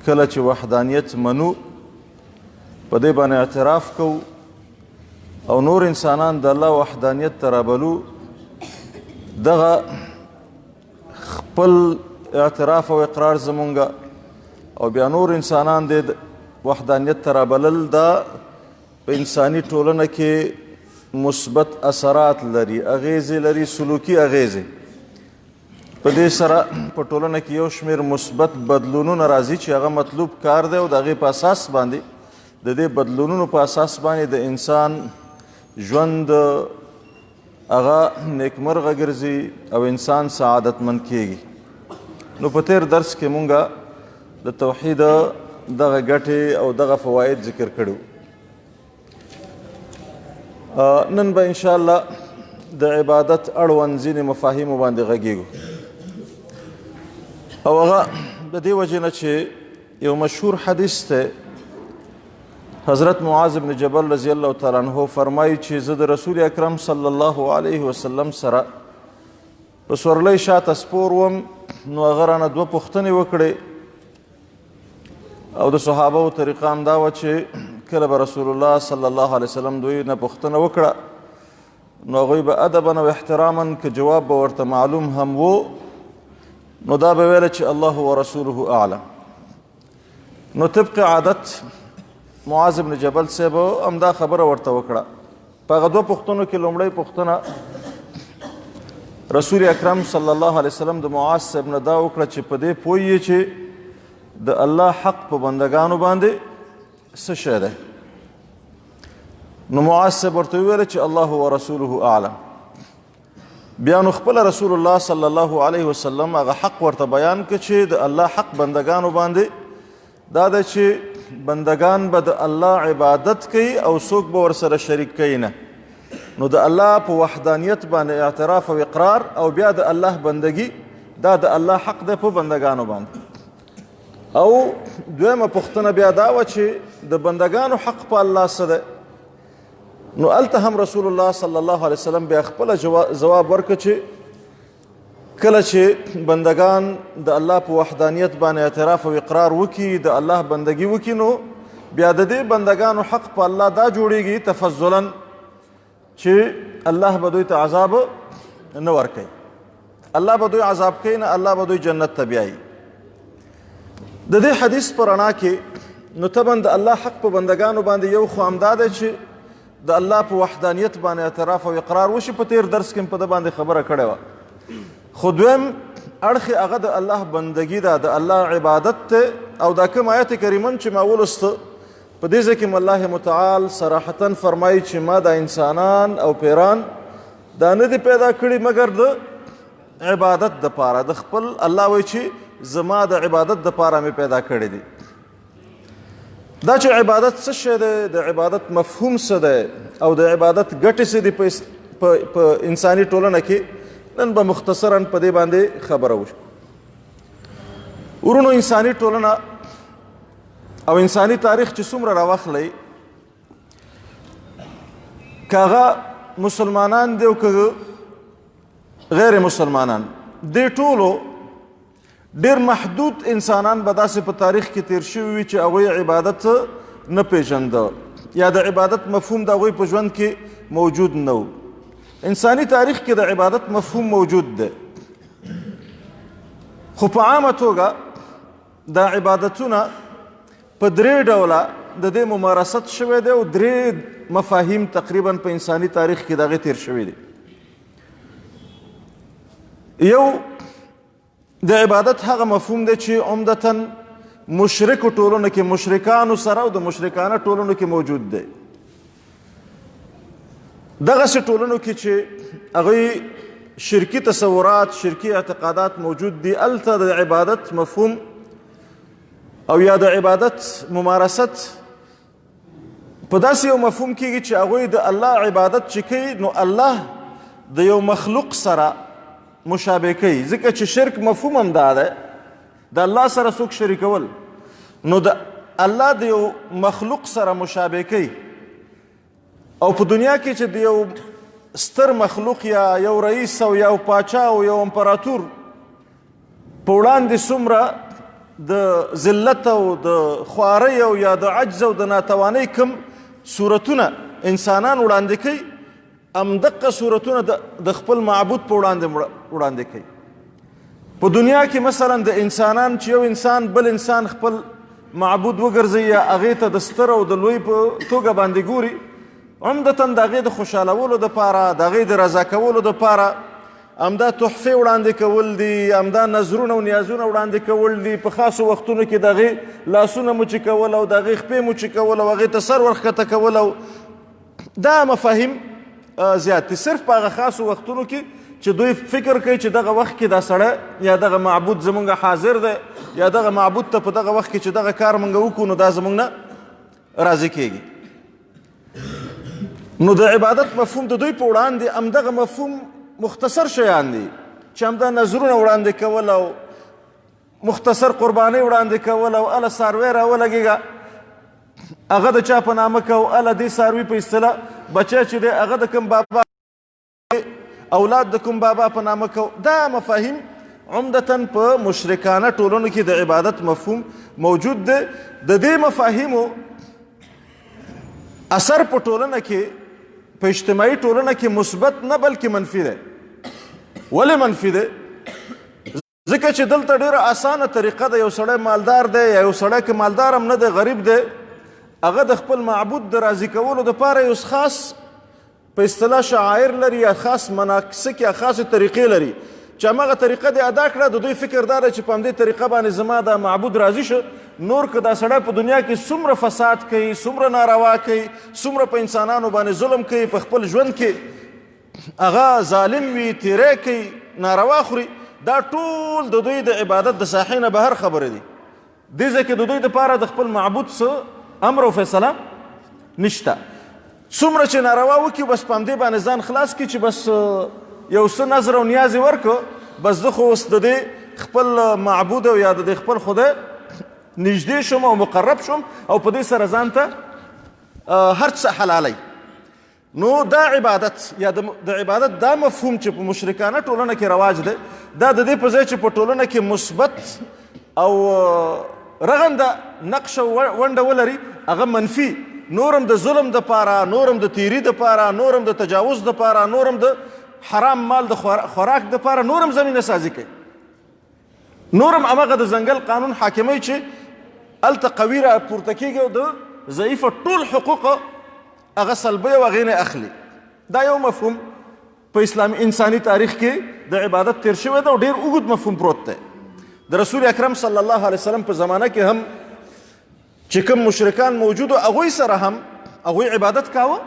کله چې وحدانیت منو په دې باندې اعتراف کوو او نور انسانان د الله وحدانیت ته رابلو دغه خپل اعتراف او اقرار زمونږ او بیا نور انسانان د وحدانیت ته رابلل دا په انساني ټولنه کې مثبت اثرات لري، اغیزې لري، سلوکي اغیزې. په دې سره په ټولنه کې یو شمېر مثبت بدلونونه راځي چې هغه مطلوب کار دی او د هغې په اساس باندې د دې بدلونونو په اساس باندې د انسان ژوند هغه نیکمرغه ګرځي او انسان سعادتمند کیږي. نو په تیر درس کې مونږ د توحید دغه ګټې او دغه فواید ذکر کړو. نن به انشاءالله د عبادت اړوند ځینې مفاهیمو باندې غږیږو او هغه د دې وجې نه چې یو مشهور حدیث دی. حضرت معاذ بن جبل رضی الله تعالی عنه فرمایي چې زه د رسول اکرم صلی الله علیه وسلم سره په سورلۍ شاته سپور وم، نو هغه رانه دوه پوښتنې وکړې او د صحابهو طریقه هم دا وه چې کله به رسول الله صلی الله علیه وسلم دوی نه پوښتنه وکړه نو هغوی به ادبا او احتراما که جواب به ورته معلوم هم و نو دا به ویله چې الله ورسوله اعلم. نو طبق عادت معاذ بن جبل صاحب همدا خبره ورته وکړه. په هغه دوه پوښتنو کې لومړۍ پوښتنه رسول اکرم صلی الله علیه وسلم د معاذ صاحب نه دا وکړه چې په دې پوهیږي چې د الله حق په بندګانو باندې څه شی دی؟ نو معاذ صاحب ورته وویله چې الله ورسوله اعلم. بیا نو خپله رسول الله صلی الله علیه وسلم هغه حق ورته بیان کړ چې د الله حق بندګانو باندې دا ده چې بندگان به د الله عبادت کوي او څوک به ورسره شریک کوي نه. نو د الله په وحدانیت باندې اعتراف او اقرار او بیا د الله بندگی دا د الله حق دی په بندگانو باندې. او دویمه پوښتنه بیا دا وه چې د بندگانو حق په الله څه دی؟ نو هلته هم رسول الله صلی الله علیه وسلم بیا خپله ځواب ورکړه چې کله چې بندگان د الله په وحدانیت باندې اعتراف او اقرار وکړي، د الله بندگی وکړي، نو بیا د دې بندگانو حق په الله دا جوړیږي تفضلا چې الله به دوی ته عذاب نه ورکوي، الله به دوی عذاب کوي نه، الله به دوی جنت ته بیایي. د دې حدیث په رڼا کې نو طبعا د الله حق په بندگانو باندې یو خو همدا دی چې د الله په وحدانیت باندې اعتراف او اقرار وشي. په تیر درس کې په ده باندې خبره کړې وه. خو دویم اړخ هغه د الله بندگی ده، د الله عبادت ته. او دا کوم آیت کریمه چې ما ولسته په دې ځای کې الله متعال صراحتا فرمایي چې ما دا انسانان او پیران دا نه دي پیدا کړي مګر د عبادت دپاره. د خپل الله وایي چې زما د عبادت دپاره مې پیدا کړي دي. دا چې عبادت څه شی دی، د عبادت مفهوم څه دی او د عبادت ګټې څه دي په انساني ټولنه کې، نن به مختصرا په دې باندې خبره وشو. ورونو انساني ټولنه او انساني تاریخ چې څومره راواخلی، که هغه مسلمانان دی او که غیر مسلمانان، دې ټولو ډېر محدود انسانان به داسې په تاریخ کې تیر شوي وي چې هغوی عبادت نه پیژنده یا د عبادت مفهوم د هغوی په ژوند کې موجود نه و. انسانی تاریخ کې د عبادت مفهوم موجود دی، خو په عامه توګه دا عبادتونه په درې ډوله د دې ممارست شوی دی او درې مفاهیم تقریبا په انسانی تاریخ کې د هغې تیر شوي دي. یو د عبادت هغه مفهوم دی چې عمدتا مشرکو ټولنو کې مشرکانو سره او د مشرکانه ټولنو کې موجود دی. دغسې ټولنو کې چې هغوی شرکي تصورات، شرکي اعتقادات موجود دي، هلته د عبادت مفهوم او یا د عبادت ممارست په داسې یو مفهوم کېږي چې هغوی د الله عبادت چې کوي نو الله د یو مخلوق سره مشابه کوي. ځکه چې شرک مفهوم هم دا دی، د الله سره څوک شریکول، نو د الله د یو مخلوق سره مشابه کوي. او په دنیا کې چې د یو ستر مخلوق یا یو رئیس او یو پاچا او یو امپراتور په وړاندې څومره د ذلت او د خوارۍ او یا د عجز او د ناتوانۍ کوم صورتونه انسانان وړاندې کوي همدقه صورتونه د خپل معبود په وړاندې کوي. په دنیا کې مثلا د انسانان چې یو انسان بل انسان خپل معبود وګرځي یا هغې ته د ستر او د لوی په توګه باندې ګوري، عمدتا د هغې د خوشحالولو دپاره، د هغې د رضا کولو دپاره همدا تحفې وړاندې کول دي، همدا نظرونه او نیازونه وړاندې کول دي، په خاصو وختونو کې د هغې لاسونه مچې کول او د هغې خپې مچې کول او هغې ته سر ورښکته کول، او دا مفاهیم زیات دي. صرف په هغه خاصو وختونو کې چې دوی فکر کوي چې دغه وخت کې دا سړی یا دغه معبود زمونږ حاضر دی یا دغه معبود ته په دغه وخت کې چې دغه کار مونږ وکړو نو دا زمونږ نه راضي کېږي. نو د عبادت مفهوم د دوی په وړاندې همدغه مفهوم مختصر شیان دي چې همدا نظرونه وړاندې کول او مختصر قربانۍ وړاندې کول او اله څاروی راولګېږه هغه د چا په نامه کو، اله دې څاروي په اصطلاح بچی چې دی هغه د کوم بابا اولاد د کوم بابا په نامه کو. دا مفاهیم عمدتا په مشرکانه ټولنو کې د عبادت مفهوم موجود دی. د دې مفاهیمو اثر په ټولنه کې په اجتماعي ټولنه کې مثبت نه بلکې منفي دی. ولې منفي دی؟ ځکه چې دلته ډېره اسانه طریقه ده، یو سړی مالدار دی یا یو سړی که مالدار هم نه دی غریب دی، هغه د خپل معبود د راضي کولو دپاره یو خاص په اصطلاح شعائر لري یا خاص مناسک یا خاصې طریقې لري چې همغه طریقه دې ادا کړه. د دوی فکر دا دی چې په همدې طریقه باندې زما دا معبود راضي شه، نور که دا سړی په دنیا کې څومره فساد کوي، څومره ناروا کوي، څومره په انسانانو باندې ظلم کوي، په خپل ژوند کې هغه ظالم وي، تیری کوي، ناروا خوري، دا ټول د دوی د عبادت د ساحې نه بهر خبرې دي. دې ځای کې د دوی دپاره د خپل معبود څه امر او فیصله نشته. څومره چې ناروا وکړي بس په همدې باندې ځان خلاص کړي چې بس یو څه نظر او نیاز یې ورکړه، بس زه خو اوس د دې خپل معبود او یا د دې خپل خدای نږدې شم او مقرب شم او په دې سره ځان ته هر څه حلالوي. نو دا عبادت یا د عبادت دا مفهوم چې په مشرکانه ټولنه کې رواج دی، دا د دې په ځای چې په ټولنه کې مثبت او رغنده نقش او ونډه ولري هغه منفي، نورم د ظلم دپاره، نورم د تیري دپاره، نورم د تجاوز دپاره، نورم د حرام مال د خوراک دپاره نورم زمینه سازي کوي، نورم همغه د ځنګل قانون حاکموي چې هلته قوي را پورته کېږي او د ضعیفه ټول حقوق هغه سلبوي او هغې نه اخلي. دا یو مفهوم په اسلامي انساني تاریخ کې د عبادت تیر شوی دی او ډېر اوږد مفهوم پروت دی. د رسول اکرم صلی الله علیه وسلم په زمانه کې هم چې کوم مشرکان موجود و هغوی سره هم هغوی عبادت کاوه،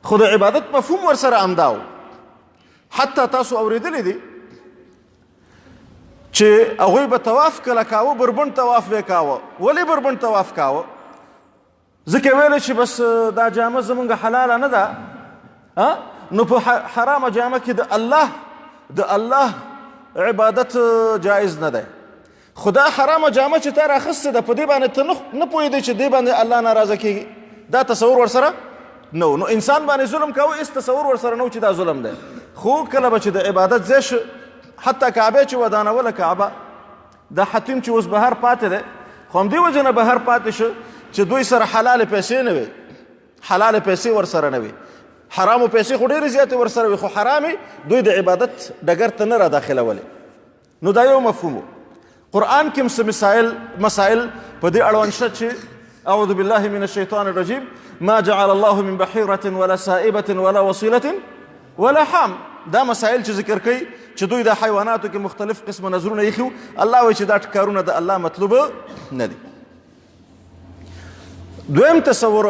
خو د عبادت مفهوم ورسره همدا و. حتی تاسو اورېدلی دي چې هغوی به طواف کله کاوه بربنډ طواف به یې کاوه. ولې بربنډ طواف کاوه؟ ځکه ویله چې بس دا جامه زمونږ حلاله نه ده، نو په حرامه جامه کې د الله عبادت جایز نه دی. خو دا حرامه جامه چې تا راخیستې ده په دې باندې ته نه پوهېدی چې دې باندې الله ناراضه کېږي، دا تصور ورسره نه و. نو انسان باندې ظلم کوه هېڅ تصور ورسره نه و چې دا ظلم دی. خو کله به چې د عبادت ځای شو، حتی کعبه چې ودانوله کعبه دا حتیم چې اوس بهر پاتې دی، خو همدې وجې نه بهر پاتې شو چې دوی سره حلالې پیسې نه وي، حلالې پیسې ورسره نه وي، حرامو پیسې خو ډېرې زیاتې ورسره وي، خو حرامې دوی د عبادت ډګر ته نه را داخلولې. نو دا یو مفهوم و. قرآن کې هم څه مسائل په دې اړوند شته چې اعوذ بالله من الشیطان الرجیم ما جعل الله من بحیرة ولا سائبة ولا وصیلة ولا حام. دا مسائل چې ذکر کوي چې دوی د حیواناتو کې مختلف قسمه نظرونه ایښي، الله وایي چې دا کارونه د الله مطلوبه نه دي. دویم تصور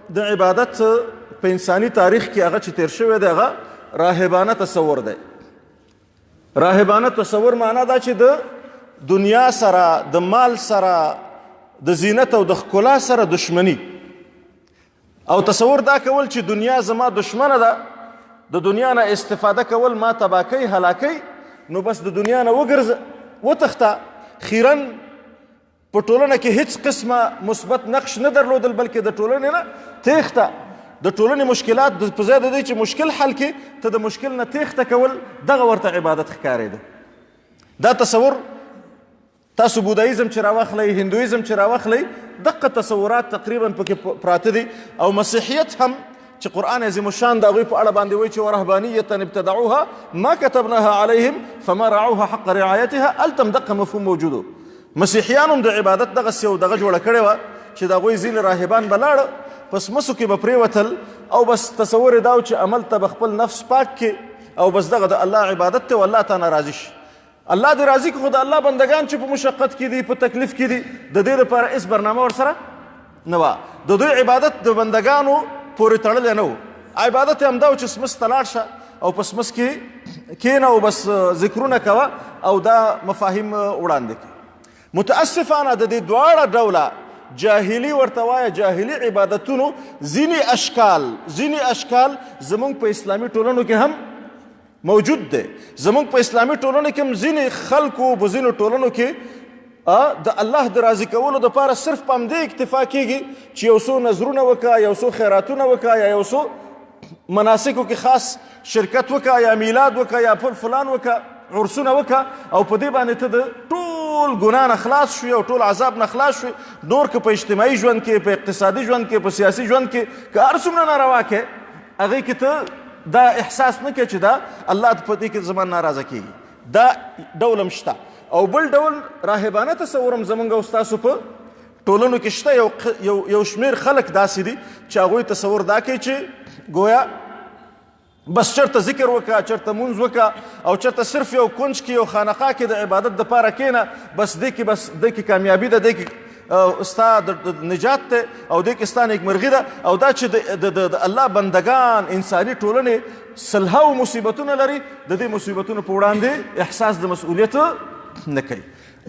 د عبادت په انساني تاریخ کې هغه چې تیر شوی دی هغه راهبانه تصور دی. راهبانه تصور معنا دا چې د دنیا سره، د مال سره، د زینت او د ښکلا سره دشمني او تصور دا کول چې دنیا زما دشمنه ده، د دنیا نه استفاده کول ما تباه کوي، هلاکوي، نو بس د دنیا نه وګرځه، وتښته. خیرن په ټولنه کې هیڅ قسمه مثبت نقش نه درلودل، بلکې د ټولنې نه تېښته، د ټولنې مشکلات په ځای د دې چې مشکل حل کړي ته د مشکل نه تېښته کول، دغه ورته عبادت ښکارېده. دا تصور تاسو بودایزم چې راواخلئ هندویزم چې راواخلئ دقه تصورات تقریبا پکې پراته دي او مسیحیت هم چې قرآن عظیم الشان د هغوی په اړه باندې وایي چې ورهبانیة ابتدعوها ما كتبناها عليهم فما رعوها حق رعایتها هلته هم دقه مفهوم موجود و مسیحیان هم د عبادت دغسې یو دغه جوړه کړې وه چې د هغوی ځینې راهبان به لاړه پس مسو کې به پرېوتل او بس تصور یې دا و چې عمل ته به خپل نفس پاک کې او بس دغه د الله عبادت ته و الله ته نه راضي شي الله دې راضي کړي خو د الله بندګان چې په مشقت کې دي په تکلیف کې دي د دې دپاره هېڅ برنامه ورسره نه وه د دوی عبادت د بندګانو پورې تړلی نه و عبادت یې همدا و چې سمس ته لاړ شه او په سمس کې کښېنه او بس ذکرونه کوه او دا مفاهیم وړاندې کړي متاسفانه د دې دواړه ډوله جاهلي ورته وایه جاهلي عبادتونو ځینې اشکال زمونږ په اسلامي ټولنو کې هم موجود دی زمونږ په اسلامي ټولنو کې هم ځینې خلکو په ځینو ټولنو کې د الله د راضي کولو دپاره صرف په همدې اکتفا کېږي چې یو څو نظرونه وکړه یو څو خیراتونه وکړه یا یو څو مناسکو کې خاص شرکت وکړه یا میلاد وکړه یا فلان وکړه عرسونه وکړه او په دې باندې ته د ټول ګناه نه خلاص شوې او ټول عذاب نه خلاص شوې نور که په اجتماعي ژوند کې په اقتصادي ژوند کې په سیاسي ژوند کې که هر څومره ناروا کې هغې کې ته دا احساس نه کوې چې دا الله په دې کې زما ناراضه کېږي دا ډول هم شته او بل ډول راهبانه تصور هم زمونږ او ستاسو په ټولنو کې شته یو شمېر خلک داسې دي چې هغوی تصور دا کوي چې گویا بس چرته ذکر وکړه چرته مونځ وکړه او چرته صرف یو کنج کې یو خانقاه کې د عبادت دپاره کښېنه بس دې کې کامیابي ده دې کې ستا د نجات دی او دې کې ستا نیکمرغي ده او دا چې د الله بندگان انساني ټولنې سلهاو مصیبتونه لري د دې مصیبتونو په وړاندې احساس د مسؤلیت نه کوي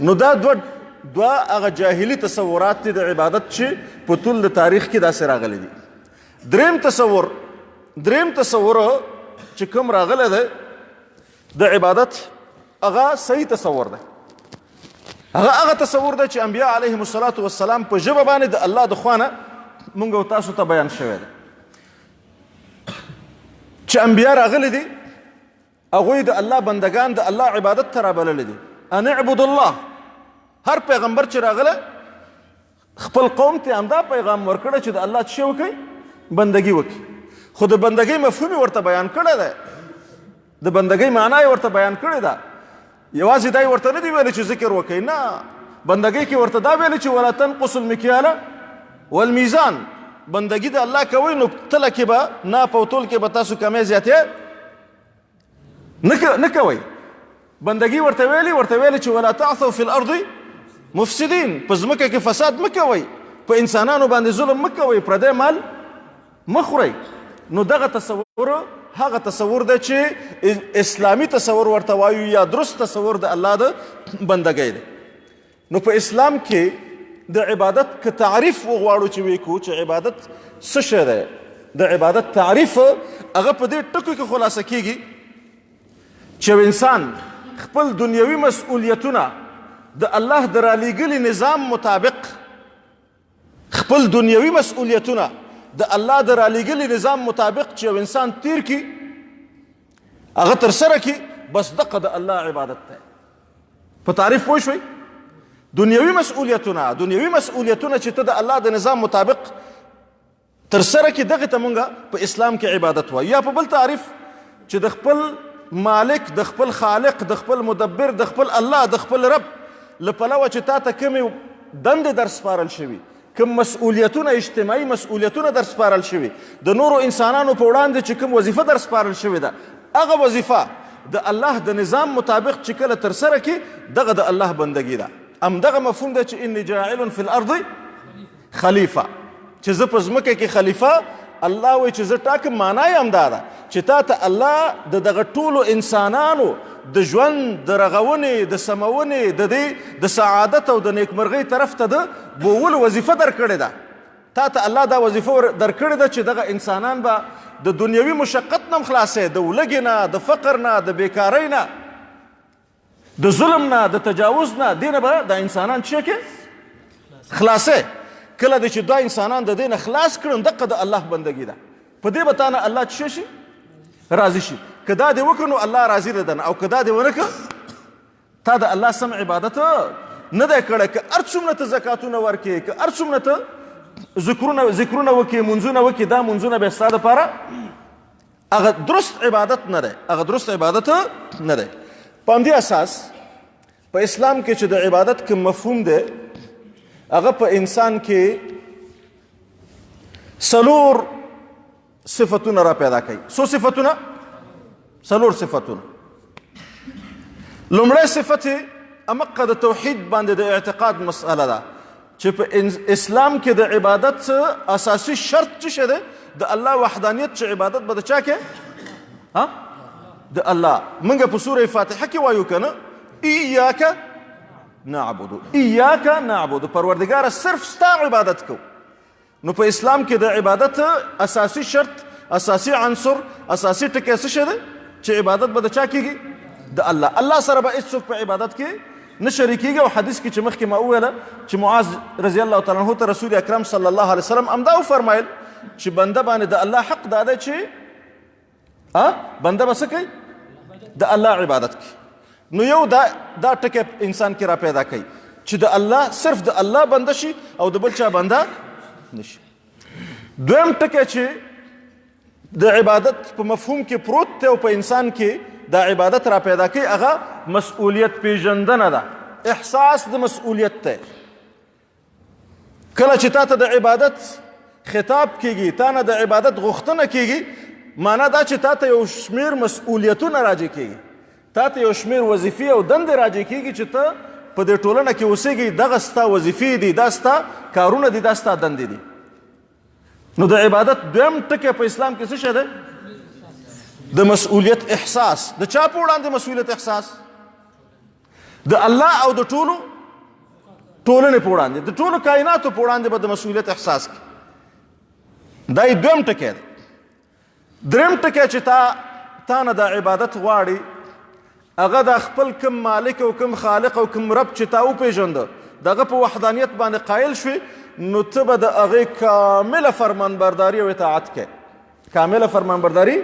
نو دا دوه هغه جاهلي تصورات دي د عبادت چې په ټول د تاریخ کې داسې راغلي دي دریم تصور چې کوم راغلی دی د عبادت هغه صحیح تصور دی هغه تصور دی چې انبیا علیهم الصلاة والسلام په ژبه باندې د الله د خوا نه مونږ او تاسو ته بیان شوی دی چې انبیا راغلي دي هغوی د الله بندگان د الله عبادت ته رابللی دي ان اعبد الله هر پیغمبر چې راغله خپل قوم ته همدا پیغام ورکړی چې د الله څه وکړئ بندګي وکړي خو د بندګۍ مفهوم یې ورته بیان کړی دی د بندګۍ معنا یې ورته بیان کړې ده یوازې دا یې ورته نه دي ویلي چې ذکر وکړئ نه بندګۍ کې ورته دا ویلي چې ولا تنقصوا المکیال والمیزان بندګي د الله کوئ نو تله کې به ناپ او تول کې به تاسو کمی زیاتې نه کوئ بندګي ورته ویلي چې ولا تعثوا فی الارض مفسدین په ځمکه کې فساد مه کوئ په انسانانو باندې ظلم مه کوئ پردی مال مه خورئ نو دغه تصور هغه تصور دی چې اسلامي تصور ورته وایو یا درست تصور د الله د بندګۍ دی نو په اسلام کې د عبادت که تعریف وغواړو چې ویې کړو چې عبادت څه شی دی د عبادت تعریف هغه په دې ټکو کې خلاصه کېږي چې یو انسان خپل دنیوي مسؤلیتونه د الله د رالیږلي نظام مطابق خپل دنیوي مسؤلیتونه د الله د رالیږلي نظام مطابق چې یو انسان تیر کی هغه ترسره کی بس دغه د الله عبادت دی په تعریف پوه شوئ دنیوي مسؤلیتونه چې ته د الله د نظام مطابق ترسره کی دغه ته مونږه په اسلام کې عبادت وایو یا په بل تعریف چې د خپل مالک د خپل خالق د خپل مدبر د خپل الله د خپل رب له پلوه چې تا ته کومې دندې در سپارل شوي کوم مسؤلیتونه اجتماعي مسؤلیتونه در سپارل شوي د نورو انسانانو په وړاندې چې کوم وظیفه در سپارل شوې ده هغه وظیفه د الله د نظام مطابق چې کله ترسره کړي دغه د الله بندګي ده همدغه مفهوم ده چې انی جاعل فی الارض خلیفه چې زه په ځمکه کې خلیفه الله وایي چې زه ټاکم معنا یې همدا ده چې تا ته الله د دغه ټولو انسانانو د ژوند د رغونې د سمونې د دې د سعادت او د نیکمرغۍ طرف ته د بوولو وظیفه درکړې ده تا ته الله دا وظیفه درکړې ده چې دغه انسانان به د دنیوي مشقت نه هم خلاصې د ولږې نه د فقر نه د بیکارۍ نه د ظلم نه د تجاوز نه دې نه به دا انسانان څه کې خلاصې کله دی چې دا انسانان د دې نه خلاص کړم دغه د الله بندګي ده په دې به تا نه الله څه شي راضي شي که دا دې وکړو نو الله راضي ده او که دا دې ونه کړه تا د الله سم عبادت نه دی کړی که هر څومره ته زکاتونه ورکړې که هر څومره ته ذکرونه وکړې منځونه وکړې دا منځونه بیا ستا دپاره هغه درست عبادت نه دی هغه درست عبادت نه دی په همدې اساس په اسلام کې چې د عبادت کوم مفهوم دی هغه په انسان کې څلور صفتونه را پیدا کوي څو صفتونه څلور صفتونه لومړی صفت یې امقه د توحید باندې د اعتقاد مسئله ده چې په اسلام کې د عبادت اساسي شرط څه شی دی د الله وحدانیت چې عبادت به د چا کې د الله موږ په سوره فاتحه کې وایو که نه ایاک نعبد پروردګاره صرف ستا عبادت کو نو په اسلام کې د عبادت اساسي شرط اساسي عنصر اساسي ټکی څه شی دی چې عبادت به د چا کېږي د الله سره به هېڅوک په عبادت کې نه شریکېږي او حدیث کې چې مخکې ما وویله چې معاذ رضی الله تعالی عنه ته رسول اکرم صلی الله علیه وسلم همدا وفرمایل چې بنده باندې د الله حق دا دی چې بنده به څه کوي د الله عبادت کوي نو یو دا ټکی انسان کې را پیدا کوي چې د الله صرف د الله بنده شي او د بل چا بنده نشي دویم ټکی چې د عبادت په مفهوم کې پروت دی او په انسان کې دا عبادت را پیدا کوي هغه مسئولیت پیژندنه ده احساس د مسئولیت دی کله چې تا ته د عبادت خطاب کیږي تا نه د عبادت غوښتنه کیږي معنا دا چې تا ته یو شمیر مسئولیتونه راجع کیږي تا ته یو شمیر وظیفې او دندې راجع کیږي چې ته په دې ټولنه کې اوسېږي دغه ستا وظیفې دي دا ستا کارونه دي دا ستا دندې دي نو د عبادت دویم ټکی په اسلام کې څه شی دی د مسئولیت احساس د چا په وړاندې مسئولیت احساس د الله او د ټولو ټولنې په وړاندې د ټولو کائناتو په وړاندې به د مسئولیت احساس کړي دا یې دویم ټکی دی دریم ټکی چې تا نه د عبادت غواړي هغه د خپل کم مالک او کم خالق او کم رب چې تا وپېژنده د هغه په وحدانیت باندې قایل شوې نو ته به د هغې کامله فرمانبرداري او اطاعت کوې کامله فرمانبرداري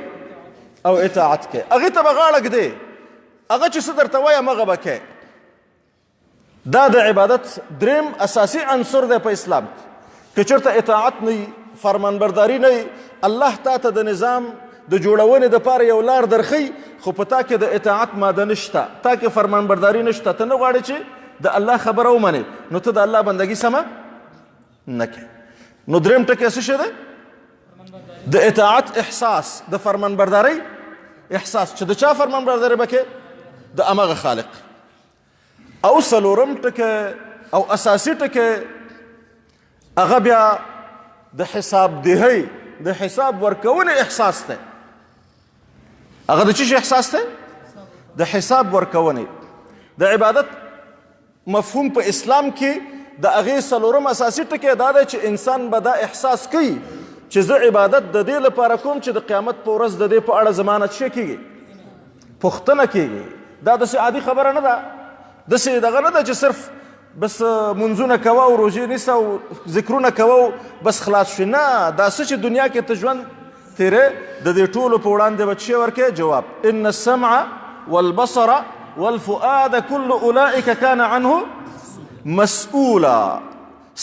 او اطاعت کوې هغې ته به غاړه ږدې هغه چې څه درته وایي همغه به کوې دا د عبادت دریم اساسي عنصر دی په اسلام کې که چېرته اطاعت نه وي فرمانبرداري نه وي الله تا ته د نظام د جوړونې دپاره یو لار درښي خو په تا کې د اطاعت ماده نشته تا کې فرمانبرداري نشته ته نه غواړې چې د الله خبره ومنې نو ته د الله بندګي سمه نه کوې نو دریم ټکی څه شی دی د اطاعت احساس د فرمانبردارۍ احساس چې د چا فرمانبرداري به کوې د همغه خالق او څلورم ټکی او اساسي ټکی هغه بیا د حسابدهۍ د حساب ورکونې احساس دی هغه د څه شي احساس دی د حساب ورکونې د عبادت مفهوم په اسلام کې د هغې څلورم اساسي ټکی دا دی چې انسان به دا احساس کوي چې زه عبادت د دې لپاره کوم چې د قیامت په ورځ د دې په اړه زما نه څه کېږي پوښتنه کېږي دا داسې عادي خبره نه ده داسې دغه نه ده چې صرف بس منځونه کوه او روژې نیسه او ذکرونه کوه بس خلاص شي نه دا څه چې دنیا کې ته ژوند تیرې د دې ټولو په وړاندې به څه ورکې جواب ان السمع والبصر والفؤاد كل اولئک کان عنه مسؤولا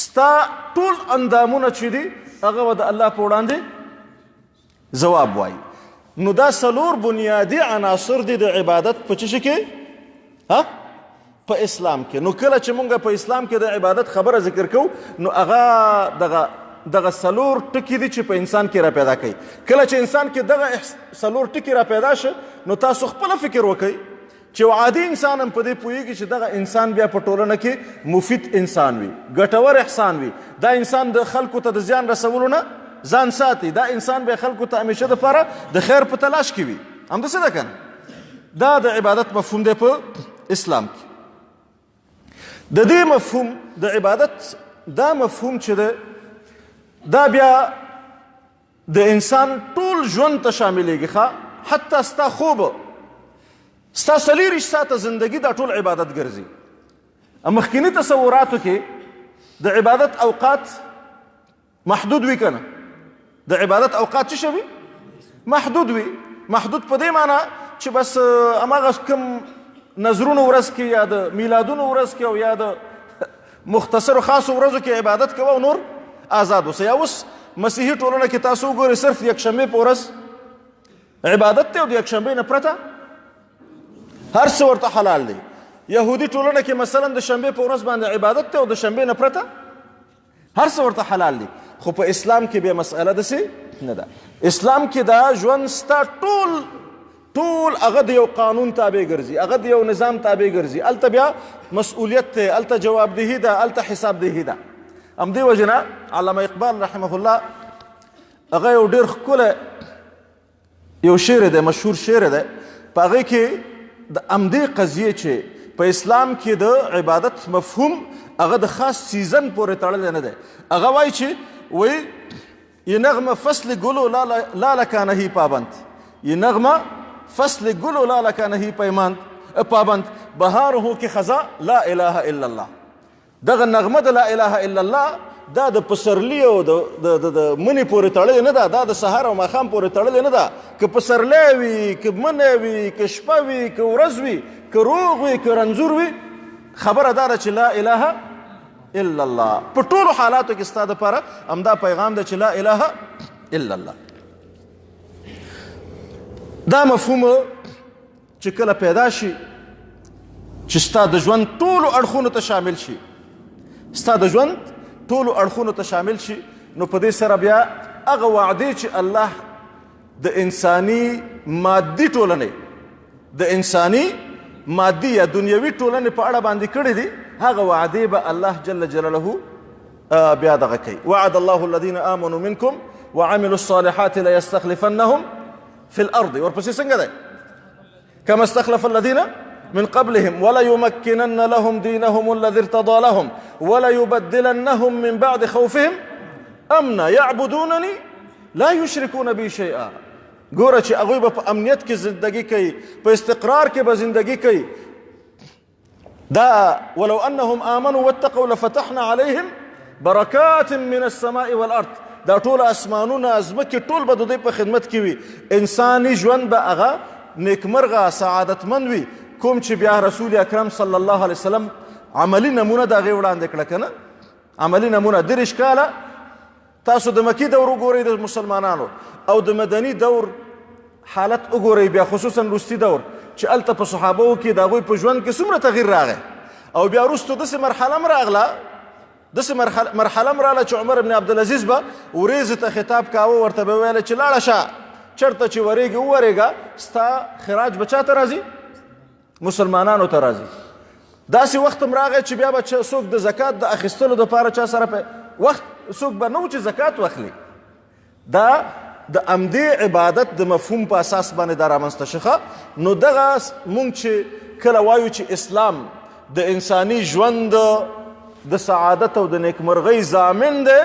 ستا ټول اندامونه چې دي هغه به د الله په وړاندې ځواب وایي نو دا څلور بنیادي عناصر دي د عبادت په څه شي کې په اسلام کې نو کله چې مونږ په اسلام کې د عبادت خبره ذکر کوو نو هغه دغه څلور ټکي دي چې په انسان کې را پیدا کوي کله چې انسان کې دغه څلور ټکي را پیدا شه نو تاسو خپله فکر وکئ چې یو عادي انسان هم په دې پوهېږي چې دغه انسان بیا په ټولنه کې مفید انسان وي ګټور احسان وي دا انسان د خلکو ته د زیان رسولو نه ځان ساتي دا انسان بیا خلکو ته همیشه دپاره د خیر په تلاش کې وي همداسې ده که نه دا د عبادت مفهوم دی په اسلام کې د دې مفهوم د عبادت دا مفهوم چې ده دا بیا د انسان ټول ژوند ته شاملېږي حتی ستا خوب ستا 40 ساعته زندگی دا ټول عبادت ګرځي مخکینی تصوراتو کې د عبادت اوقات محدود وي که نه د عبادت اوقات څه شوي محدود وي محدود په دې معنی چې بس هماغه کوم نظرونو ورځ کې یا د میلادونو ورځ کې او یا د مختصرو خاصو ورځو کې عبادت کوه او نور آزاد اوسه. یا اوس مسیحي ټولنه کې تاسو وګورئ صرف یکشنبې په ورځ عبادت دی او د یکشنبې نه پرته هر څه ورته حلال دی. یهودي ټولنه کې مثلا د شنبې په ورځ باندې عبادت دی او د شنبې نه پرته هر څه ورته حلال دی. خو په اسلام کې بیا مسئله داسې نه ده. اسلام کې دا ژوند ستا ټول هغه د یو قانون تابع ګرځي، هغه د یو نظام تابع ګرځي. هلته بیا مسؤلیت دی، هلته جوابدهي ده، هلته حسابدهي ده. همدې وجې نه علامه اقبال رحمه الله هغه یو ډېر ښکلی یو شعر دی، مشهور شعر دی، په هغې کې د همدې قضیې چې په اسلام کې د عبادت مفهوم هغه د خاص سیزن پورې تړلی نه دی. هغه وایي چې وایي یه نغمه فصل گلو لاله کانهی پابند، یه نغمه فصل گلو لاله کانهی پابند، بهار هو که خزا لا اله الا الله. دغه نغمه د لا اله الا الله دا د پسرلي او د منې پورې تړلې نه ده، دا د سهار او ماښام پورې تړلې نه ده. که پسرلی وي، که منی وي، که شپه وي، که ورځ وي، که روغ وي، که رنځور وي، خبره دا ده چې لا اله الا الله. په ټولو حالاتو کې ستا دپاره همدا پیغام ده چې لا اله الا الله. دا مفهوم چې کله پیدا شي چې ستا د ژوند ټولو اړخونو ته شامل شي، ستا د ژوند ټولو اړخونو ته شامل شي، نو په دې سره بیا هغه وعدې چې الله د انساني مادي ټولنې د انساني مادي یا دنیوي ټولنې په اړه باندې کړي دي، هغه وعدې به الله جل جلاله بیا دغه کوي. وعد الله الذين آمنوا منكم وعملوا الصالحات ليستخلفنهم في الأرض. ورپسې څنګه دی؟ كما استخلف الذين من قبلهم وليمكنن لهم دينهم الذي ارتضى لهم وليبدلنهم من بعد خوفهم امنا يعبدونني لا يشركون بي شيئا. ګوره چې هغوی به په امنیت کې زندگی کوي، په استقرار کې به زندگی کوي. دا ولو انهم آمنوا واتقوا لفتحنا عليهم برکات من السماء والارض. دا ټول اسمانونه ځمکې ټول به د دوی په خدمت کې وي. انساني ژوند به هغه نیکمرغه سعادتمند وي. کوم چې بیا رسول اکرم صلی الله علیه وسلم عملی نمونه د هغې وړاندې کړه که نه، عملی نمونه 30 کاله تاسو د مکي دور وګورئ د مسلمانانو او د مدني دور حالت وګورئ، بیا خصوصا وروستي دور چې هلته په صحابهو کې د هغوی په ژوند کې څومره تغییر راغی. او بیا وروستو داسې مرحله م راغله چې عمر بن عبدالعزیز به وریځې ته خطاب کاوه، ورته به ویله چې لاړه شه چېرته چې ورېږې وورېږه، ستا خراج به چا ته راځي؟ مسلمانانو ته راځي. داسې وخت هم راغی چې بیا به څوک د زکات د اخیستلو دپاره چا سره وخت څوک به نه و چې زکات واخلي. دا د همدې عبادت د مفهوم په اساس باندې دا رامنځته شخه. نو دغه مونږ چې کله وایو چې اسلام د انساني ژوند د سعادت او د نیکمرغۍ ضامن دی،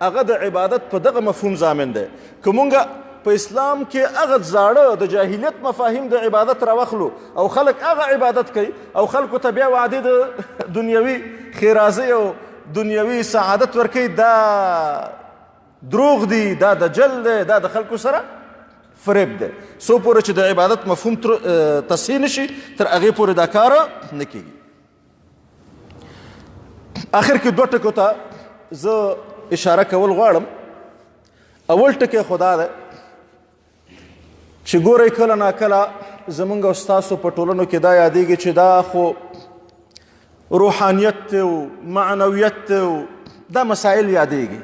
هغه د عبادت په دغه مفهوم ضامن دی. که مونږ په اسلام کې هغه زاړه د جاهلیت مفاهیم د عبادت راوخلو او خلک هغه عبادت کوي او خلکو ته بیا وعدې د دنیوي ښېرازۍ او دنیوي سعادت ورکوي، دا دروغ دی، دا دجل دی، دا د خلکو سره فریب دی. څو پورې چې د عبادت مفهوم تصحیح نشي تر هغې پورې دا کار نه کېږي. آخر کې 2 ټکو ته زه اشاره کول غواړم. اول ټکی خو دا دی چې ګورئ کله ناکله زمونږ او ستاسو په ټولنو کې دا یادېږي چې دا خو روحانیت دی او معنویت دی او دا مسایل یادېږي،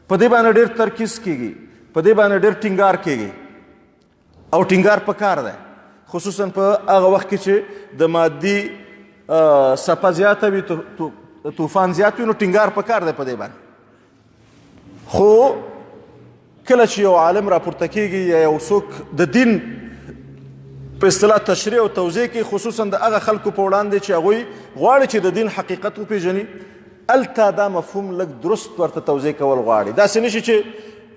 په دې باندې ډېر ترکیز کېږي، په دې باندې ډېر ټینګار کېږي او ټینګار پکار دی، خصوصا په هغه وخت کې چې د مادي څپه زیاته وي، طوفان زیات وي، نو ټینګار پکار دی په دې باندې. خو کله چې یو عالم راپورته کېږي یا یو څوک د دین په اصطلاح تشریح او توضیح کې، خصوصا د هغه خلکو په وړاندې چې هغوی غواړي چې د دین حقیقت وپېژني، هلته دا مفهوم لږ درست ورته توضیح کول غواړي. داسې نشي چې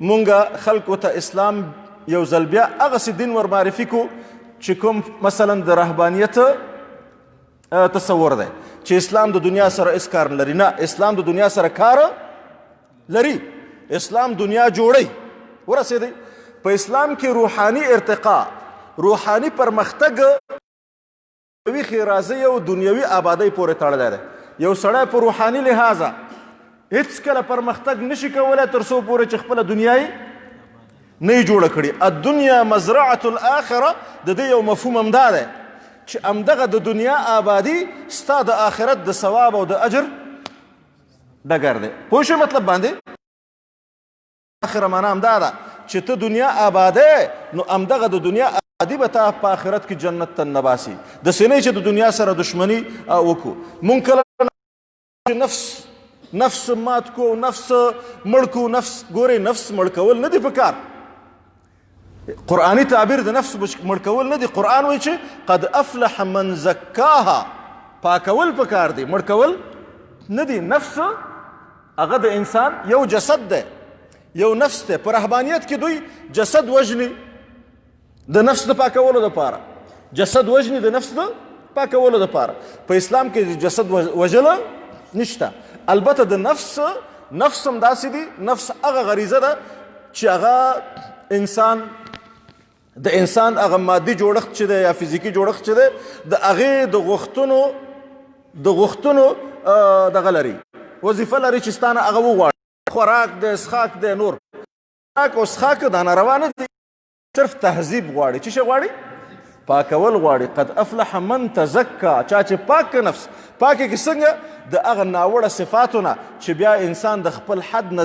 مونږ خلکو ته اسلام یو ځل بیا هغسې دین ور معرفي کړو چې کوم مثلا د رهبانیت تصور دی چې اسلام د دنیا سره هېڅ کار نه لري. نه، اسلام د دنیا سره کار لري. اسلام دنیا جوړی ورسېدی. په اسلام کې روحاني ارتقا، روحاني پرمختګ دنیوي ښېرازۍ او دنیوي آبادۍ پورې تړلی دی. یو سړی په روحاني لحاظه هیڅکله پرمختګ نشي کولی تر څو پورې چې خپله دنیا یې نه یې جوړه کړي. الدنیا مزرعة الاخره د دې یو مفهوم همدا دی چې همدغه د دنیا آبادي ستا د آخرت د ثواب او د اجر ډګر دی. پوه شوې مطلب باندې؟ آخره معنا همدا ده چې ته دنیا آبادی نو همدغه د دنیا آبادي به تا په آخرت کې جنت ته نباسي. داسې نه چې د دنیا سره دشمني وکړو. مونږ کله نفس مات کو، نفس مړ کو. نفس ګورې نفس مړ کول نه دي پکار. قرآني تعبیر د نفس مړ کول نه دي. قرآن وایي چې قد افلح من زکاها، پاکول پکار دي، مړ کول نه دي. نفس هغه د انسان یو جسد دی، یو نفس دی. په رهبانیت کې دوی جسد وژني د نفس د پاکولو دپاره، جسد وژني د نفس د پاکولو دپاره. په اسلام کې جسد وژله نشته. البته د نفس هم داسې دي، نفس هغه غریزه ده چې هغه د انسان هغه مادي جوړښت چې دی یا فزیکي جوړښت چې دی د هغې د غوښتنو دغه لري، وظیفه لري چې ستا نه هغه وغواړي. خوراک دی، څښاک دی، نور خوراک او څښاک دا ناروا نه دي، صرف تهذیب غواړي. څه شی غواړي؟ پاکول غواړي. قد افلح من تزکا، چا چې پاک نفس پاکه کې څنګه د هغه ناوړه صفاتو نه چې بیا انسان د خپل حد نه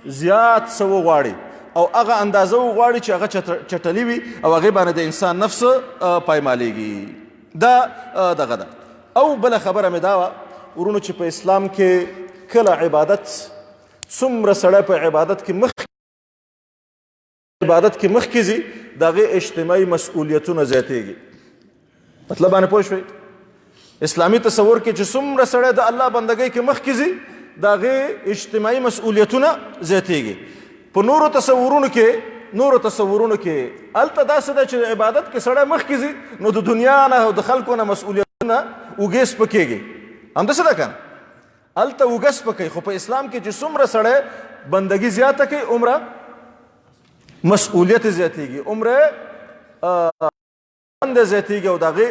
زیات څه وغواړي او هغه اندازه وغواړي چې هغه چټلي وي او هغې باندې د انسان نفس پایمالېږي. دا دغه ده. او بله خبره مې دا وه ورونو چې په اسلام کې کله عبادت څومره سړی په عبادت کې مخکې ځي د هغې اجتماعي مسؤلیتونه زیاتېږي. مطلب باندې پوه شوئ؟ اسلامي تصور کې چې څومره سړی د الله بندګۍ کې مخکې ځي د هغې اجتماعي مسؤلیتونه زیاتېږي. په نورو تصورونو کې هلته داسې ده چې عبادت کې سړی مخکې ځي نو د دنیا نه او د خلکو نه مسؤلیتونه اوږې سپکېږي. همداسې ده که نه؟ هلته اوږه سپکوي. خو په اسلام کې چې څومره سړی بندګي زیاته کوي عمره مسؤلیت زیاتېږي، عمره زیاتېږي. او د هغې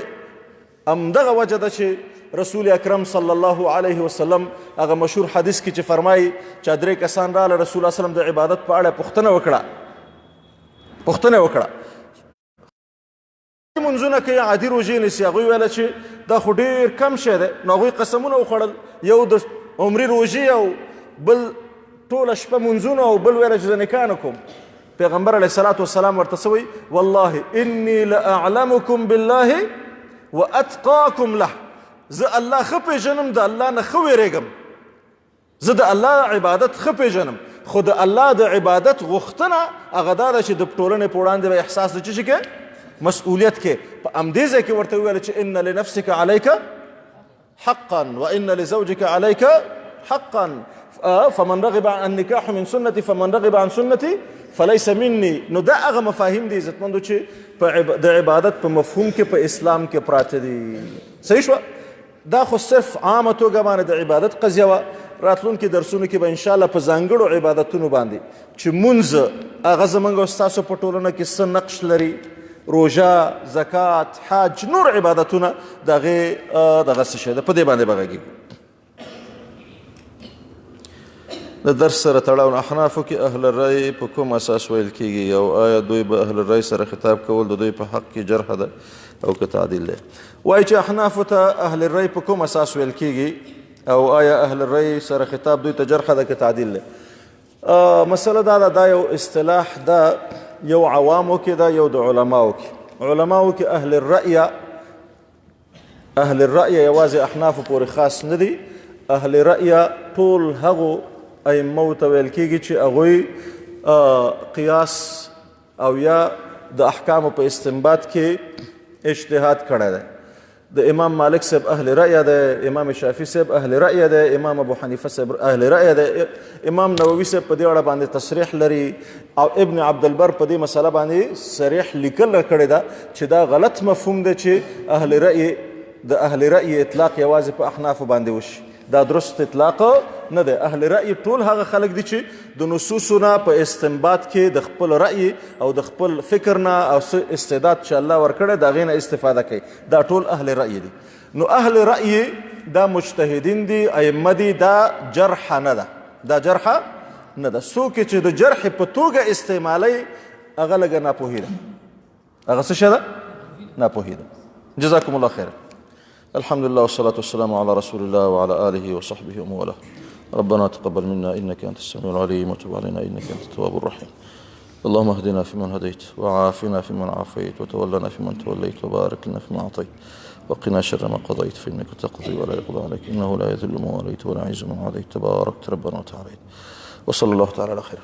همدغه وجه ده چې رسول اکرم صلی الله علیه وسلم هغه مشهور حدیث کې چې فرمایي چې 3 کسان راله رسول الله وسلم د عبادت په اړه پوښتنه وکړه. منځونه کوي، عادي روژې نیسي. هغوی ویله چې دا خو ډېر کم شی دی. نو هغوی قسمونه وخوړل، یو د عمري روژې او بل ټوله شپه منځونه او بل ویله چې زه نکاح نه کوم. پیغمبر علیه الصلاة والسلام ورته څه وایي؟ والله انی لاعلمکم بالله واتقاکم له. زه الله ښه پېژنم، د الله نه ښه ویرېږم. زه د الله عبادت ښه پېژنم، خو د الله د عبادت غوښتنه هغه دا ده چې د ټولنې په وړاندې به احساس د څه شي کې مسؤلیت کې. په همدې ځای کې ورته وویله چې ان لنفسک علیک حقا وان لزوجک علیک حقا فمن رغب عن النکاح من سنتي فمن رغب عن سنتي فلیس مني. نو دا هغه مفاهیم دي عزتمندو چې د عبادت په مفهوم کې په اسلام کې پراته دي. صحیح شوه؟ دا خو صرف عامه توګه باندې د عبادت قضیه وه. راتلونکي درسونو کې به انشاءالله په ځانګړو عبادتونو باندې چې مونځ هغه زموږ او ستاسو په ټولنه کې څه نقش لري، روژه، زکات، حج، نور عبادتونه د هغې دغه څه شی ده، په دې باندې به غږېږو. د درس سره تړاو احنافو کې اهل الرأی په کوم اساس ویل کېږي؟ او آیا دوی به اهل الرأی سره خطاب کول د دوی په حق کې جرح ده او که تعدیل ده؟ وایي چې احنافو ته اهل الرأی په کوم اساس ویل کېږي او آیا اهل الرأی سره خطاب دوی ته جرح ده که تعدیل ده؟ مسله دا ده، دا یو اصطلاح ده، یو عوامو کې ده، یو د علماو کې. علماو کې اهل الرأی یوازې احنافو پورې خاص نه دي. اهل رأی ټول هغو ائمو ته ویل کېږي چې هغوی قیاس او یا د احکامو په استنباط کې اجتهاد کړی دی. د امام مالک صاحب اهل رأی دی، امام شافعي صاحب اهل رأی دی، امام ابو حنیفه صاحب اهل رأی دی، امام نووي صاحب په دې اړه باندې تصریح لري او ابن عبدالبر په دې مسله باندې صریح لیکل کړی ده چې دا غلط مفهوم دی چې د اهل رأی اطلاق یوازې په احنافو باندې وشي. دا درست اطلاق نه دی. اهل رأی ټول هغه خلک دي چې د نصوصو نه په استنباط کې د خپل رأی او د خپل فکر نه او څه استعداد چې الله ورکړی د هغې نه استفاده کوي. دا ټول اهل رأی دي. نو اهل رأي دا مجتهدین دي ائمه دي دا جرح نه ده دا جرح نه ده څوک چې د جرح په توګه استعمالي هغه لږه ناپوهي ده هغه څه شی ده ناپوهي ده جزاكم الله خيرا الحمد لله والصلاة والسلام على رسول الله وعلى آله وصحبه ومن والاه ربنا تقبل منا إنك أنت السميع العليم وتب علينا إنك أنت التواب الرحيم اللهم اهدنا فيمن هديت وعافنا فيمن عافيت وتولنا فيمن توليت وبارك لنا فيما أعطيت وقنا شر ما قضيت فإنك تقضي ولا يقضى عليك إنه لا يذل من واليت ولا يعز من عاديت تباركت ربنا وتعاليت وصلى الله تعالى على خير